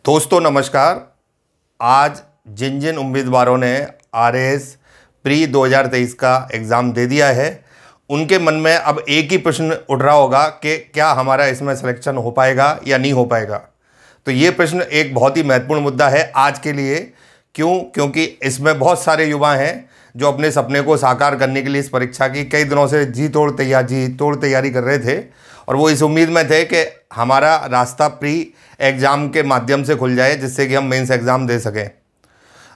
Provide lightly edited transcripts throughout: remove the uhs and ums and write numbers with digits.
दोस्तों नमस्कार। आज जिन जिन उम्मीदवारों ने आरएएस प्री 2023 का एग्ज़ाम दे दिया है उनके मन में अब एक ही प्रश्न उठ रहा होगा कि क्या हमारा इसमें सिलेक्शन हो पाएगा या नहीं हो पाएगा। तो ये प्रश्न एक बहुत ही महत्वपूर्ण मुद्दा है आज के लिए। क्योंकि इसमें बहुत सारे युवा हैं जो अपने सपने को साकार करने के लिए इस परीक्षा की कई दिनों से जी तोड़ तैयारी कर रहे थे और वो इस उम्मीद में थे कि हमारा रास्ता प्री एग्ज़ाम के माध्यम से खुल जाए जिससे कि हम मेंस एग्ज़ाम दे सकें।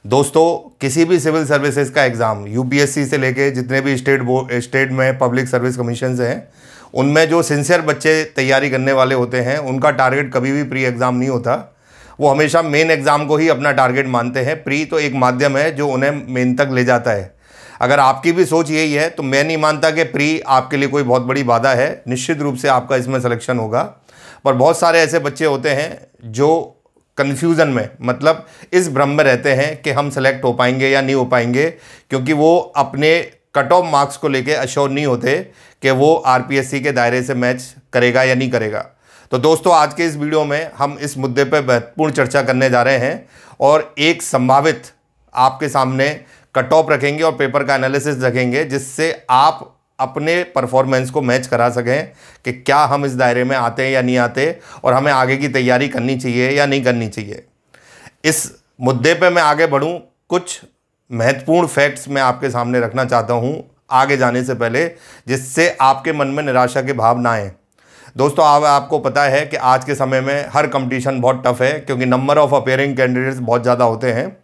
दोस्तों, किसी भी सिविल सर्विसेज का एग्ज़ाम यूपीएससी से लेके जितने भी स्टेट में पब्लिक सर्विस कमीशन हैं उनमें जो सिंसियर बच्चे तैयारी करने वाले होते हैं उनका टारगेट कभी भी प्री एग्ज़ाम नहीं होता। वो हमेशा मेन एग्ज़ाम को ही अपना टारगेट मानते हैं। प्री तो एक माध्यम है जो उन्हें मेन तक ले जाता है। अगर आपकी भी सोच यही है तो मैं नहीं मानता कि प्री आपके लिए कोई बहुत बड़ी बाधा है। निश्चित रूप से आपका इसमें सिलेक्शन होगा। पर बहुत सारे ऐसे बच्चे होते हैं जो कन्फ्यूज़न में मतलब इस भ्रम में रहते हैं कि हम सेलेक्ट हो पाएंगे या नहीं हो पाएंगे, क्योंकि वो अपने कट ऑफ मार्क्स को लेके अश्योर नहीं होते कि वो आरपीएससी के दायरे से मैच करेगा या नहीं करेगा। तो दोस्तों, आज के इस वीडियो में हम इस मुद्दे पर महत्वपूर्ण चर्चा करने जा रहे हैं और एक संभावित आपके सामने कट ऑफ रखेंगे और पेपर का एनालिसिस रखेंगे जिससे आप अपने परफॉर्मेंस को मैच करा सकें कि क्या हम इस दायरे में आते हैं या नहीं आते और हमें आगे की तैयारी करनी चाहिए या नहीं करनी चाहिए। इस मुद्दे पे मैं आगे बढ़ूं, कुछ महत्वपूर्ण फैक्ट्स मैं आपके सामने रखना चाहता हूं आगे जाने से पहले, जिससे आपके मन में निराशा के भाव ना आए। दोस्तों, आपको पता है कि आज के समय में हर कंपटीशन बहुत टफ है क्योंकि नंबर ऑफ़ अपेयरिंग कैंडिडेट्स बहुत ज़्यादा होते हैं।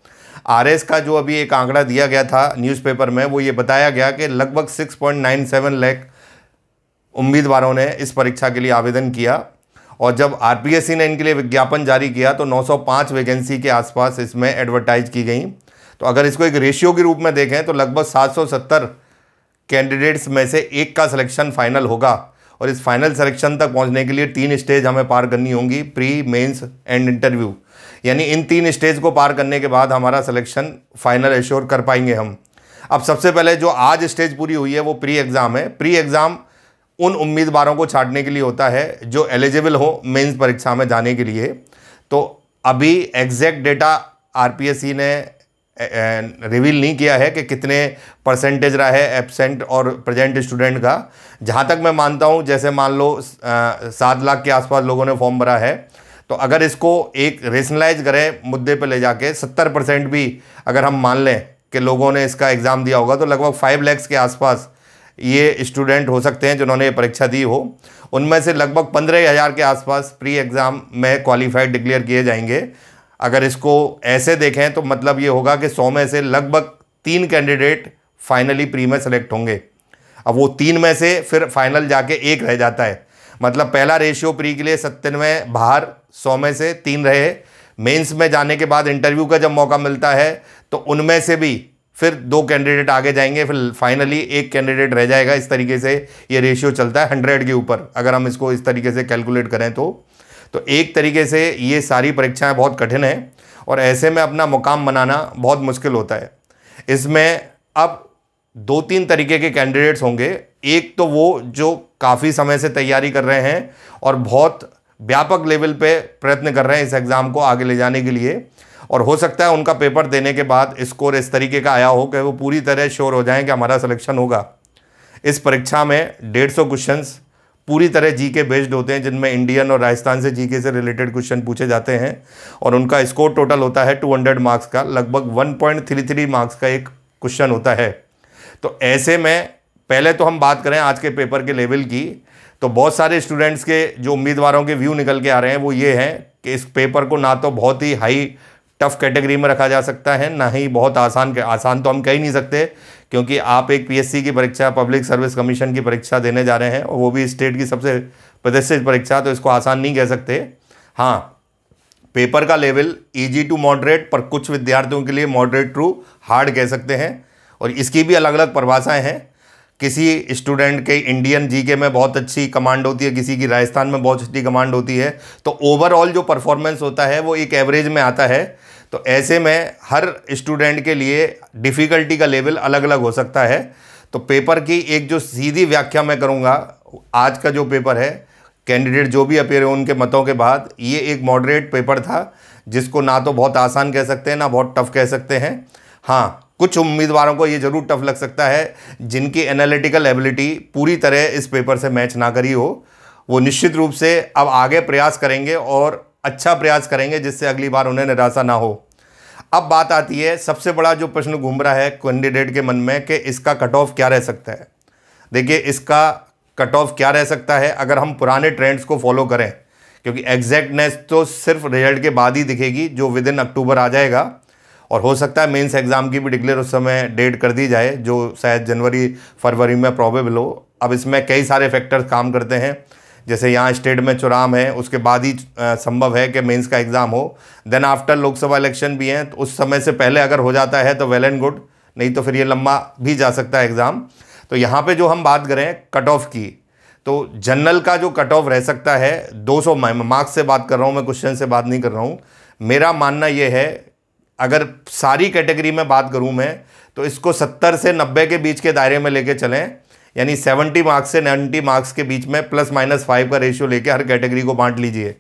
आरएस का जो अभी एक आंकड़ा दिया गया था न्यूज़पेपर में, वो ये बताया गया कि लगभग 6.97 लाख उम्मीदवारों ने इस परीक्षा के लिए आवेदन किया और जब आरपीएससी ने इनके लिए विज्ञापन जारी किया तो 905 वैकेंसी के आसपास इसमें एडवर्टाइज की गई। तो अगर इसको एक रेशियो के रूप में देखें तो लगभग 770 कैंडिडेट्स में से एक का सिलेक्शन फाइनल होगा और इस फाइनल सिलेक्शन तक पहुंचने के लिए 3 स्टेज हमें पार करनी होंगी, प्री, मेंस एंड इंटरव्यू। यानी इन 3 स्टेज को पार करने के बाद हमारा सिलेक्शन फाइनल एश्योर कर पाएंगे हम। अब सबसे पहले जो आज स्टेज पूरी हुई है वो प्री एग्ज़ाम है। प्री एग्ज़ाम उन उम्मीदवारों को छांटने के लिए होता है जो एलिजिबल हो मेंस परीक्षा में जाने के लिए। तो अभी एग्जैक्ट डेटा आरपीएससी ने रिवील नहीं किया है कि कितने परसेंटेज रहा है एब्सेंट और प्रेजेंट स्टूडेंट का। जहाँ तक मैं मानता हूँ, जैसे मान लो 7 लाख के आसपास लोगों ने फॉर्म भरा है, तो अगर इसको एक रेशनलाइज करें मुद्दे पे ले जाके 70% भी अगर हम मान लें कि लोगों ने इसका एग्ज़ाम दिया होगा तो लगभग 5 लाख के आसपास ये स्टूडेंट हो सकते हैं जिन्होंने ये परीक्षा दी हो। उनमें से लगभग 15,000 के आसपास प्री एग्ज़ाम में क्वालिफाइड डिक्लेयर किए जाएंगे। अगर इसको ऐसे देखें तो मतलब ये होगा कि 100 में से लगभग 3 कैंडिडेट फाइनली प्री में सेलेक्ट होंगे। अब वो 3 में से फिर फाइनल जाके 1 रह जाता है। मतलब पहला रेशियो प्री के लिए 97 बाहर, 100 में से 3 रहे। मेंस में जाने के बाद इंटरव्यू का जब मौका मिलता है तो उनमें से भी फिर 2 कैंडिडेट आगे जाएंगे, फिर फाइनली 1 कैंडिडेट रह जाएगा। इस तरीके से ये रेशियो चलता है 100 के ऊपर अगर हम इसको इस तरीके से कैलकुलेट करें तो एक तरीके से ये सारी परीक्षाएं बहुत कठिन हैं और ऐसे में अपना मुकाम बनाना बहुत मुश्किल होता है। इसमें अब 2-3 तरीके के कैंडिडेट्स होंगे। एक तो वो जो काफ़ी समय से तैयारी कर रहे हैं और बहुत व्यापक लेवल पे प्रयत्न कर रहे हैं इस एग्ज़ाम को आगे ले जाने के लिए, और हो सकता है उनका पेपर देने के बाद स्कोर इस तरीके का आया हो कि वो पूरी तरह श्योर हो जाएं कि हमारा सिलेक्शन होगा। इस परीक्षा में 150 क्वेश्चंस पूरी तरह जीके बेस्ड होते हैं जिनमें इंडियन और राजस्थान से जीके से रिलेटेड क्वेश्चन पूछे जाते हैं और उनका स्कोर टोटल होता है 200 मार्क्स का। लगभग 1.33 मार्क्स का एक क्वेश्चन होता है। तो ऐसे में पहले तो हम बात करें आज के पेपर के लेवल की, तो बहुत सारे स्टूडेंट्स के जो उम्मीदवारों के व्यू निकल के आ रहे हैं वो ये हैं कि इस पेपर को ना तो बहुत ही हाई टफ कैटेगरी में रखा जा सकता है, ना ही बहुत आसान तो हम कह ही नहीं सकते क्योंकि आप एक पीएससी की परीक्षा, पब्लिक सर्विस कमीशन की परीक्षा देने जा रहे हैं और वो भी स्टेट की सबसे प्रतिष्ठित परीक्षा, तो इसको आसान नहीं कह सकते। हाँ, पेपर का लेवल ईजी टू मॉडरेट, पर कुछ विद्यार्थियों के लिए मॉडरेट टू हार्ड कह सकते हैं और इसकी भी अलग अलग परिभाषाएँ हैं। किसी स्टूडेंट के इंडियन जीके में बहुत अच्छी कमांड होती है, किसी की राजस्थान में बहुत अच्छी कमांड होती है, तो ओवरऑल जो परफॉर्मेंस होता है वो एक एवरेज में आता है। तो ऐसे में हर स्टूडेंट के लिए डिफ़िकल्टी का लेवल अलग अलग हो सकता है। तो पेपर की एक जो सीधी व्याख्या मैं करूँगा, आज का जो पेपर है कैंडिडेट जो भी अपेयर हुए उनके मतों के बाद ये एक मॉडरेट पेपर था, जिसको ना तो बहुत आसान कह सकते हैं ना बहुत टफ कह सकते हैं। हाँ, कुछ उम्मीदवारों को ये ज़रूर टफ लग सकता है जिनकी एनालिटिकल एबिलिटी पूरी तरह इस पेपर से मैच ना करी हो। वो निश्चित रूप से अब आगे प्रयास करेंगे और अच्छा प्रयास करेंगे, जिससे अगली बार उन्हें निराशा ना हो। अब बात आती है, सबसे बड़ा जो प्रश्न घूम रहा है कैंडिडेट के मन में कि इसका कट ऑफ क्या रह सकता है। देखिए, इसका कट ऑफ क्या रह सकता है अगर हम पुराने ट्रेंड्स को फॉलो करें, क्योंकि एग्जैक्टनेस तो सिर्फ रिजल्ट के बाद ही दिखेगी, जो विद इन अक्टूबर आ जाएगा। और हो सकता है मेंस एग्ज़ाम की भी डिक्लेयर उस समय डेट कर दी जाए, जो शायद जनवरी फरवरी में प्रोबेबल हो। अब इसमें कई सारे फैक्टर्स काम करते हैं, जैसे यहाँ स्टेट में चुनाव है, उसके बाद ही संभव है कि मेंस का एग्ज़ाम हो। देन आफ्टर लोकसभा इलेक्शन भी हैं, तो उस समय से पहले अगर हो जाता है तो वेल एंड गुड, नहीं तो फिर ये लंबा भी जा सकता है एग्ज़ाम। तो यहाँ पे जो हम बात करें कट ऑफ की, तो जनरल का जो कट ऑफ रह सकता है 200 मार्क्स से बात कर रहा हूँ मैं, क्वेश्चन से बात नहीं कर रहा हूँ। मेरा मानना ये है, अगर सारी कैटेगरी में बात करूँ मैं, तो इसको 70 से 90 के बीच के दायरे में लेके चलें, यानी 70 मार्क्स से 90 मार्क्स के बीच में +-5 का रेशियो लेके हर कैटेगरी को बांट लीजिए।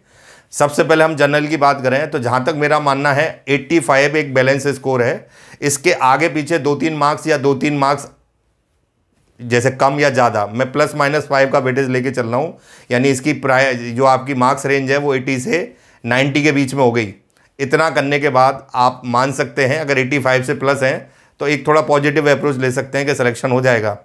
सबसे पहले हम जनरल की बात करें तो जहाँ तक मेरा मानना है 85 एक बैलेंस स्कोर है। इसके आगे पीछे 2-3 मार्क्स या 2-3 मार्क्स जैसे कम या ज़्यादा, मैं +-5 का वेटेज लेके चल रहा हूँ, यानी इसकी जो आपकी मार्क्स रेंज है वो 80 से 90 के बीच में हो गई। इतना करने के बाद आप मान सकते हैं, अगर 85 से प्लस हैं तो एक थोड़ा पॉजिटिव अप्रोच ले सकते हैं कि सिलेक्शन हो जाएगा।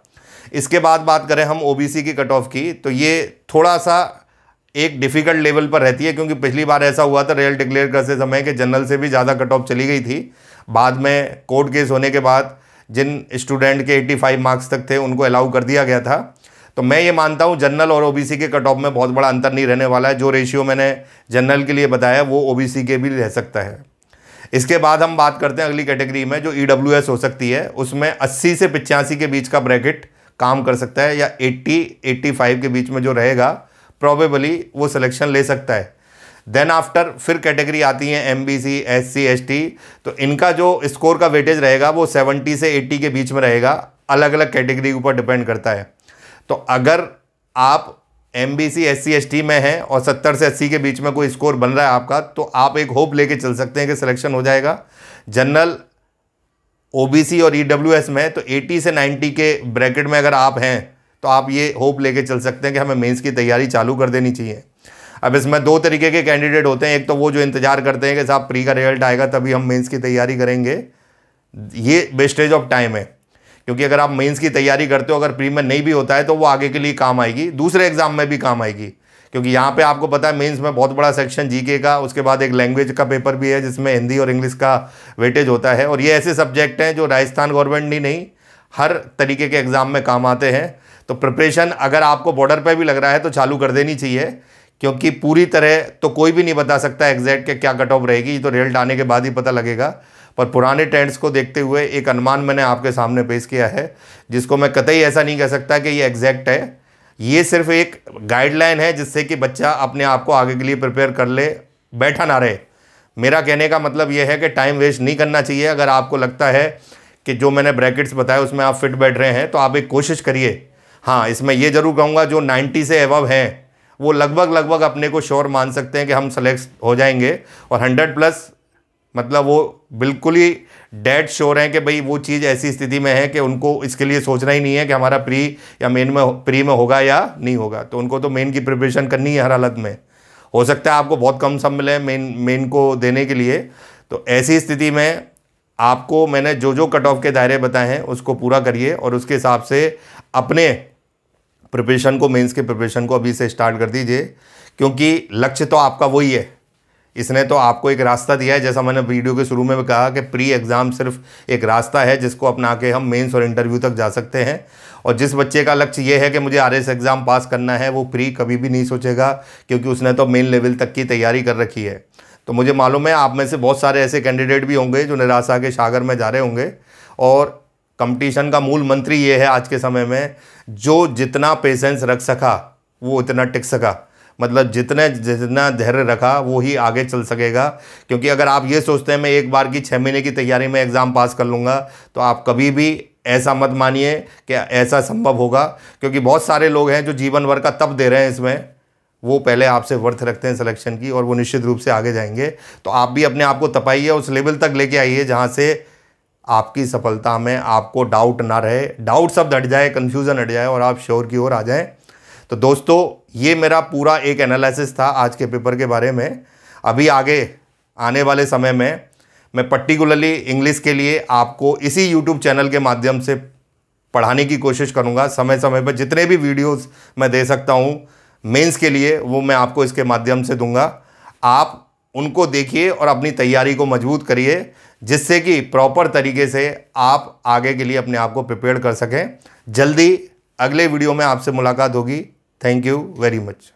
इसके बाद बात करें हम ओबीसी की कट ऑफ की, तो ये थोड़ा सा एक डिफ़िकल्ट लेवल पर रहती है, क्योंकि पिछली बार ऐसा हुआ था रिजल्ट डिक्लेयर करते समय कि जनरल से भी ज़्यादा कट ऑफ चली गई थी। बाद में कोर्ट केस होने के बाद जिन स्टूडेंट के 85 मार्क्स तक थे उनको अलाउ कर दिया गया था। तो मैं ये मानता हूँ जनरल और ओबीसी के कट ऑफ में बहुत बड़ा अंतर नहीं रहने वाला है। जो रेशियो मैंने जनरल के लिए बताया वो ओबीसी के भी रह सकता है। इसके बाद हम बात करते हैं अगली कैटेगरी में, जो ईडब्ल्यूएस हो सकती है। उसमें 80 से 85 के बीच का ब्रैकेट काम कर सकता है, या 80-85 के बीच में जो रहेगा प्रोबेबली वो सिलेक्शन ले सकता है। देन आफ्टर फिर कैटेगरी आती है एमबीसी, एससी, एसटी। तो इनका जो स्कोर का वेटेज रहेगा वो 70 से 80 के बीच में रहेगा, अलग अलग कैटेगरी के ऊपर डिपेंड करता है। तो अगर आप एमबीसी, एससी, एसटी में हैं और 70 से 80 के बीच में कोई स्कोर बन रहा है आपका, तो आप एक होप लेके चल सकते हैं कि सिलेक्शन हो जाएगा। जनरल, ओबीसी और ईडब्ल्यूएस में तो 80 से 90 के ब्रैकेट में अगर आप हैं तो आप ये होप लेके चल सकते हैं कि हमें मेंस की तैयारी चालू कर देनी चाहिए। अब इसमें दो तरीके के कैंडिडेट होते हैं, एक तो वो जो इंतजार करते हैं कि साहब प्री का रिजल्ट आएगा तभी हम मेंस की तैयारी करेंगे। ये वेस्टेज ऑफ टाइम है, क्योंकि अगर आप मेंस की तैयारी करते हो, अगर प्री में नहीं भी होता है तो वो आगे के लिए काम आएगी, दूसरे एग्जाम में भी काम आएगी। क्योंकि यहाँ पे आपको पता है मेंस में बहुत बड़ा सेक्शन जीके का, उसके बाद एक लैंग्वेज का पेपर भी है जिसमें हिंदी और इंग्लिश का वेटेज होता है। और ये ऐसे सब्जेक्ट हैं जो राजस्थान गवर्नमेंट ही नहीं, हर तरीके के एग्ज़ाम में काम आते हैं। तो प्रिपरेशन अगर आपको बॉर्डर पर भी लग रहा है तो चालू कर देनी चाहिए, क्योंकि पूरी तरह तो कोई भी नहीं बता सकता एग्जैक्ट के क्या कट ऑफ रहेगी, तो रिजल्ट आने के बाद ही पता लगेगा। पर पुराने ट्रेंड्स को देखते हुए एक अनुमान मैंने आपके सामने पेश किया है, जिसको मैं कतई ऐसा नहीं कह सकता कि ये एग्जैक्ट है। ये सिर्फ एक गाइडलाइन है जिससे कि बच्चा अपने आप को आगे के लिए प्रिपेयर कर ले, बैठा ना रहे। मेरा कहने का मतलब ये है कि टाइम वेस्ट नहीं करना चाहिए। अगर आपको लगता है कि जो मैंने ब्रैकेट्स बताए उसमें आप फिट बैठ रहे हैं तो आप एक कोशिश करिए। हाँ, इसमें ये ज़रूर कहूँगा जो 90 से एबव हैं वो लगभग अपने को श्योर मान सकते हैं कि हम सेलेक्ट हो जाएंगे, और 100+ मतलब वो बिल्कुल ही डेड श्योर हैं कि भाई वो चीज़ ऐसी स्थिति में है कि उनको इसके लिए सोचना ही नहीं है कि हमारा प्री या मेन में प्री में होगा या नहीं होगा। तो उनको तो मेन की प्रिपरेशन करनी है हर हालत में। हो सकता है आपको बहुत कम सब मिले मेन को देने के लिए, तो ऐसी स्थिति में आपको मैंने जो कट ऑफ के दायरे बताए हैं उसको पूरा करिए, और उसके हिसाब से अपने प्रिपरेशन को, मेंस के प्रिपरेशन को अभी से स्टार्ट कर दीजिए, क्योंकि लक्ष्य तो आपका वही है। इसने तो आपको एक रास्ता दिया है, जैसा मैंने वीडियो के शुरू में भी कहा कि प्री एग्ज़ाम सिर्फ एक रास्ता है जिसको अपना के हम मेंस और इंटरव्यू तक जा सकते हैं। और जिस बच्चे का लक्ष्य ये है कि मुझे आरएस एग्ज़ाम पास करना है, वो प्री कभी भी नहीं सोचेगा, क्योंकि उसने तो मेन लेवल तक की तैयारी कर रखी है। तो मुझे मालूम है आप में से बहुत सारे ऐसे कैंडिडेट भी होंगे जो निराशा के सागर में जा रहे होंगे। और कंपटीशन का मूल मंत्र ये है आज के समय में, जो जितना पेशेंस रख सका वो उतना टिक सका। मतलब जितना धैर्य रखा वो ही आगे चल सकेगा। क्योंकि अगर आप ये सोचते हैं मैं एक बार की 6 महीने की तैयारी में एग्ज़ाम पास कर लूँगा, तो आप कभी भी ऐसा मत मानिए कि ऐसा संभव होगा। क्योंकि बहुत सारे लोग हैं जो जीवन भर का तप दे रहे हैं इसमें, वो पहले आपसे वर्थ रखते हैं सिलेक्शन की, और वो निश्चित रूप से आगे जाएंगे। तो आप भी अपने आप को तपाइए, उस लेवल तक लेके आइए जहाँ से आपकी सफलता में आपको डाउट ना रहे, डाउट सब हट जाए, कन्फ्यूज़न हट जाए और आप श्योर की ओर आ जाएं। तो दोस्तों, ये मेरा पूरा एक एनालिसिस था आज के पेपर के बारे में। अभी आगे आने वाले समय में मैं पर्टिकुलरली इंग्लिश के लिए आपको इसी यूट्यूब चैनल के माध्यम से पढ़ाने की कोशिश करूंगा। समय समय पर जितने भी वीडियोस मैं दे सकता हूं मेंस के लिए, वो मैं आपको इसके माध्यम से दूंगा। आप उनको देखिए और अपनी तैयारी को मजबूत करिए, जिससे कि प्रॉपर तरीके से आप आगे के लिए अपने आप को प्रिपेयर कर सकें। जल्दी अगले वीडियो में आपसे मुलाकात होगी। Thank you very much.